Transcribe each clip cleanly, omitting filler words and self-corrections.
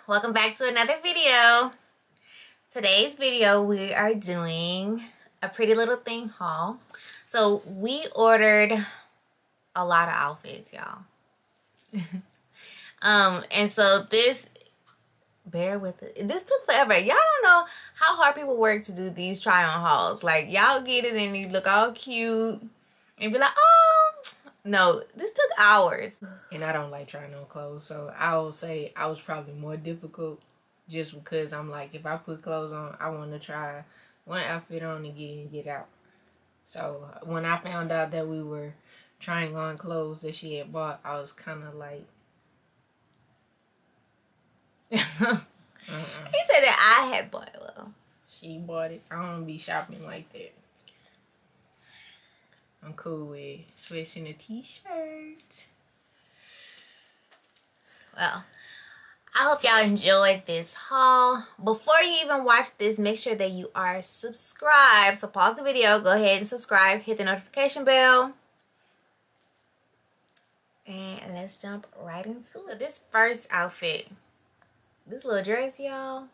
welcome back to another video. Today's video we are doing a Pretty Little Thing haul. So we ordered a lot of outfits, y'all. And so this, bear with it, this took forever. Y'all don't know how hard people work to do these try on hauls. Like, y'all get it and you look all cute and be like, oh no, this took hours. And I don't like trying on clothes, so I will say I was probably more difficult just because I'm like, if I put clothes on, I want to try one outfit on and get out. So when I found out that we were trying on clothes that she had bought, I was kind of like, He said that I had bought it. Well, she bought it. I don't be shopping like that. I'm cool with sweats and a t-shirt. Well, I hope y'all enjoyed this haul. Before you even watch this, make sure that you are subscribed. So pause the video, go ahead and subscribe, hit the notification bell. And let's jump right into it. So this first outfit, this little dress, y'all.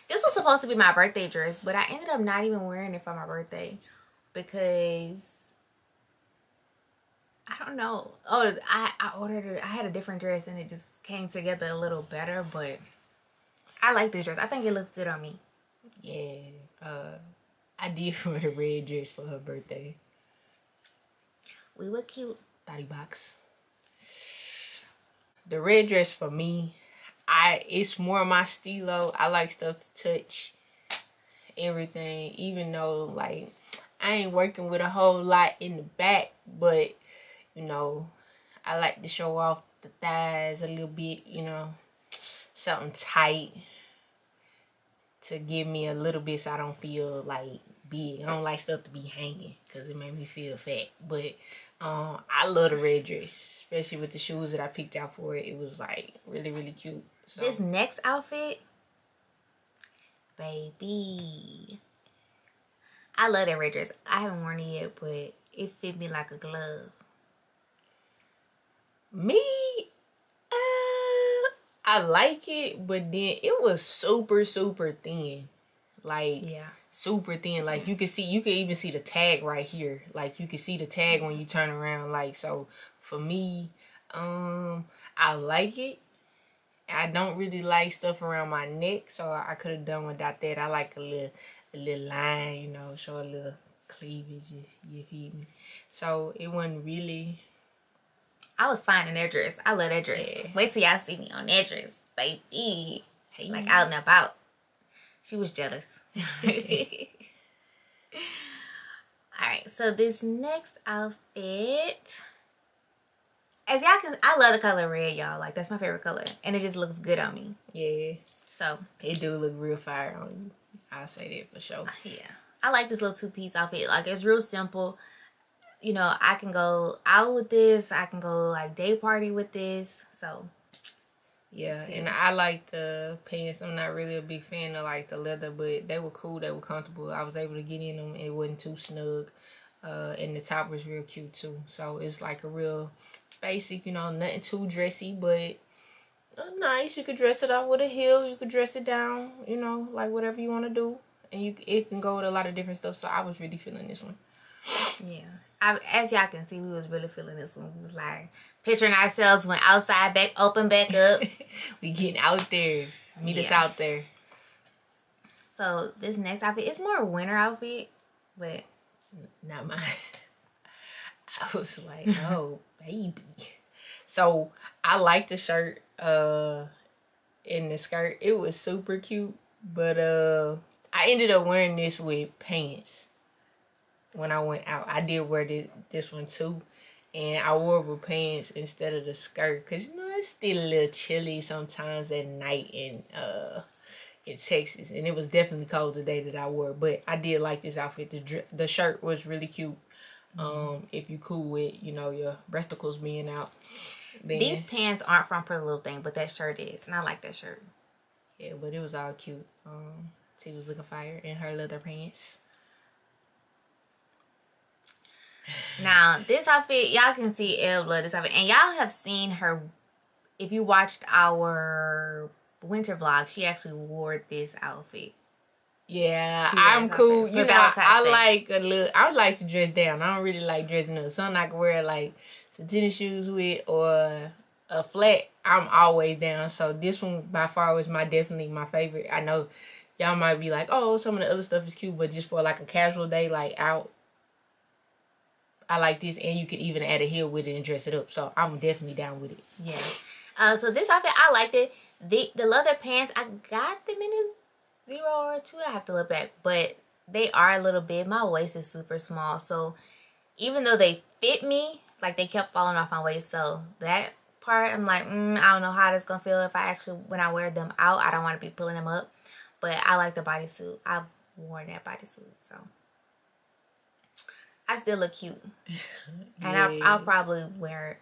This was supposed to be my birthday dress, but I ended up not even wearing it for my birthday because I don't know. Oh, I ordered it. I had a different dress and it just came together a little better, but I like this dress. I think it looks good on me. Yeah, I did wear the red dress for her birthday. We were cute. Thotty box. The red dress for me, it's more my stilo. I like stuff to touch everything, even though like I ain't working with a whole lot in the back, but you know, I like to show off the thighs a little bit, you know, something tight to give me a little bit so I don't feel like big. I don't like stuff to be hanging because it made me feel fat, but I love the red dress, especially with the shoes that I picked out for it. It was like really, really cute. So this next outfit, baby, I love that red dress. I haven't worn it yet, but it fit me like a glove. Me, I like it, but then it was super, super thin. Like, yeah, super thin. Like, you can even see the tag right here. Like, you can see the tag when you turn around. Like, so for me, I like it. I don't really like stuff around my neck, so I could have done without that. I like a little line, you know, show a little cleavage, you feel me? So it wasn't really. I was fine in that dress. I love that dress. Yeah. Wait till y'all see me on that dress, baby. Hey. Like out and about. She was jealous. Alright, so this next outfit, as y'all can, I love the color red, y'all. Like, that's my favorite color. And it just looks good on me. Yeah. So it do look real fire on you. I'll say that for sure. Yeah. I like this little two-piece outfit. Like, it's real simple. You know, I can go out with this. I can go, like, day party with this. So yeah, and I like the pants. I'm not really a big fan of like the leather, but they were cool. They were comfortable. I was able to get in them and it wasn't too snug. And the top was real cute too. So it's like a real basic, you know, nothing too dressy, but nice. You could dress it up with a heel. You could dress it down, you know, like whatever you want to do. And it can go with a lot of different stuff. So I was really feeling this one. Yeah. As y'all can see, we was really feeling this one. We was like picturing ourselves when outside back open back up. We getting out there. Meet us out there. So this next outfit, it's more a winter outfit, but not mine. I was like, oh baby. So I like the shirt and the skirt. It was super cute, but I ended up wearing this with pants. When I went out, I did wear this one too, and I wore it with pants instead of the skirt because you know it's still a little chilly sometimes at night in Texas, and it was definitely cold the day that I wore it. But I did like this outfit. The shirt was really cute. If you cool with, you know, your breasticles being out. Then, these pants aren't from Prettylittlething, but that shirt is, and I like that shirt. Yeah, but it was all cute. T was looking fire in her leather pants. Now, this outfit, y'all can see Elle Blood, this outfit. And y'all have seen her if you watched our winter vlog, she actually wore this outfit. Yeah, I'm cool. You know, I would like to dress down. I don't really like dressing up. Something I can wear like some tennis shoes with or a flat. I'm always down. So this one by far was definitely my favorite. I know y'all might be like, oh, some of the other stuff is cute, but just for like a casual day, like out, I like this, and you could even add a heel with it and dress it up. So I'm definitely down with it. Yeah. So this outfit, I liked it. The leather pants, I got them in a 0 or 2. I have to look back, but they are a little big. My waist is super small, so even though they fit me, like they kept falling off my waist. So that part, I'm like, I don't know how this gonna feel if I actually, when I wear them out. I don't want to be pulling them up, but I like the bodysuit. I've worn that bodysuit, so I still look cute. And I'll probably wear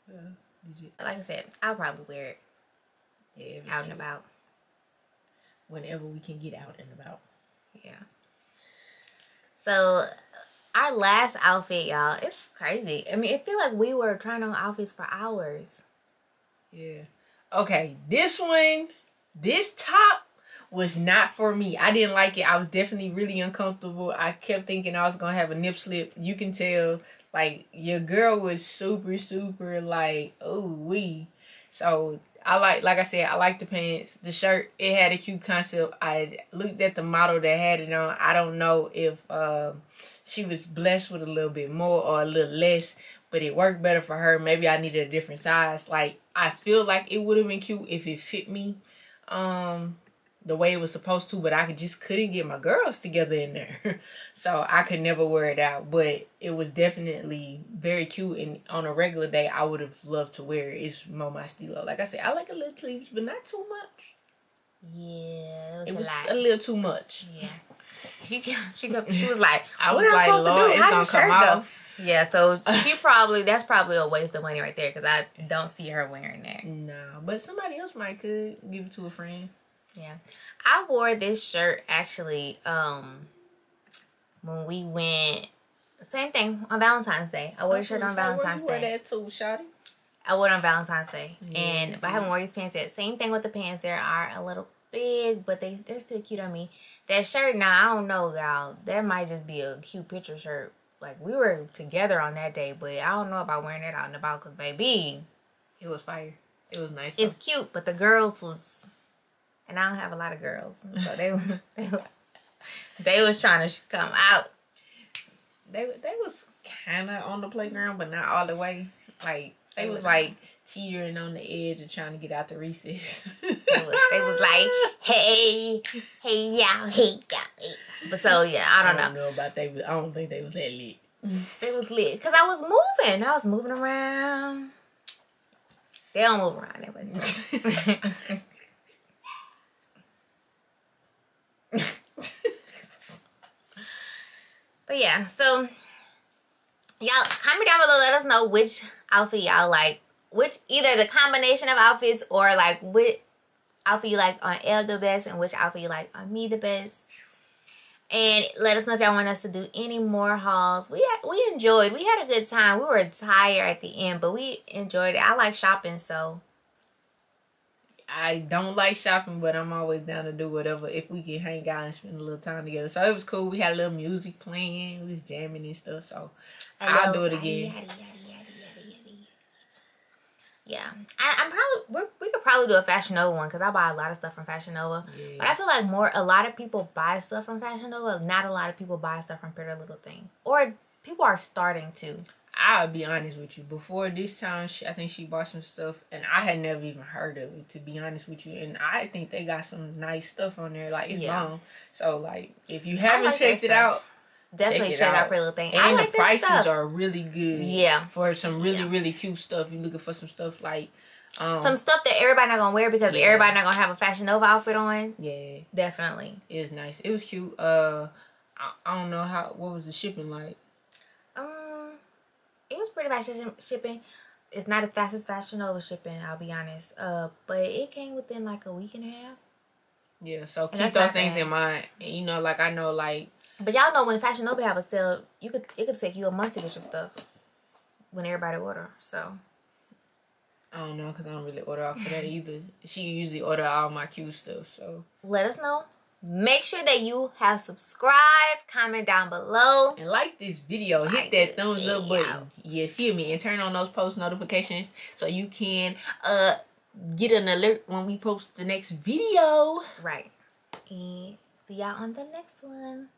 it. Like I said, I'll probably wear it out and about. Whenever we can get out and about. Yeah. So, our last outfit, y'all, it's crazy. I mean, it feel like we were trying on outfits for hours. Yeah. Okay, this top was not for me. I didn't like it. I was definitely really uncomfortable. I kept thinking I was gonna have a nip slip. You can tell, like, your girl was super, super, like, oh, wee. So like I said, I like the pants. The shirt, it had a cute concept. I looked at the model that had it on. I don't know if she was blessed with a little bit more or a little less, but it worked better for her. Maybe I needed a different size. Like, I feel like it would have been cute if it fit me the way it was supposed to, but I just couldn't get my girls together in there. So I could never wear it out, but it was definitely very cute, and on a regular day, I would have loved to wear it. It's more my stilo. Like I said, I like a little cleavage, but not too much. Yeah, it was a little too much. Yeah. She was like, I was like, Lord, it's gonna come off. Yeah, so that's probably a waste of money right there, because I don't see her wearing that. No, but somebody else might could give it to a friend. Yeah, I wore this shirt actually when we went, same thing, on Valentine's Day. I wore a shirt on Valentine's Day. You wear that too, shawty? I wore it on Valentine's Day, but I haven't worn these pants yet. Same thing with the pants. They are a little big, but they're still cute on me. That shirt, now I don't know, y'all. That might just be a cute picture shirt. Like, we were together on that day, but I don't know about wearing that out and about, because baby, it was fire. It was nice. It's cute, but the girls was, and I don't have a lot of girls, so they was trying to come out. They was kind of on the playground, but not all the way. Like, they was like teetering on the edge of trying to get out the recess. they was like, hey y'all, hey. But so yeah, I don't know about they. I don't think they was that lit. They was lit because I was moving. I was moving around. They don't move around that much. But yeah, so y'all comment down below, let us know which outfit y'all like, which, either the combination of outfits, or like which outfit you like on Elle the best and which outfit you like on me the best. And let us know if y'all want us to do any more hauls. We enjoyed. We had a good time. We were tired at the end, but we enjoyed it. I like shopping, so. I don't like shopping, but I'm always down to do whatever if we can hang out and spend a little time together. So it was cool. We had a little music playing. We was jamming and stuff. So I'll do it again. Yeah, I'm probably we could probably do a Fashion Nova one, because I buy a lot of stuff from Fashion Nova. Yeah. But I feel like a lot of people buy stuff from Fashion Nova. Not a lot of people buy stuff from Prettylittlething, or people are starting to. I'll be honest with you. Before this time, I think she bought some stuff, and I had never even heard of it, to be honest with you. And I think they got some nice stuff on there. Like, it's long. So, like, if you haven't checked it out, definitely check out Prettylittlething. And the prices are really good. Yeah. For some really cute stuff. You're looking for some stuff like... some stuff that everybody not going to wear, because everybody not going to have a Fashion Nova outfit on. Yeah. Definitely. It was nice. It was cute. I don't know what was the shipping like? It was pretty fast shipping. It's not as fast as Fashion Nova shipping, I'll be honest. But it came within like a week and a half. Yeah, so keep those things in mind. And you know, like, I know, like... But y'all know when Fashion Nova have a sale, it could take you a month to get your stuff when everybody order. So I don't know, because I don't really order off of that either. She usually order all my cute stuff, so. Let us know. Make sure that you have subscribed, comment down below. And like this video. Hit that thumbs up button. You feel me? And turn on those post notifications so you can get an alert when we post the next video. Right. And see y'all on the next one.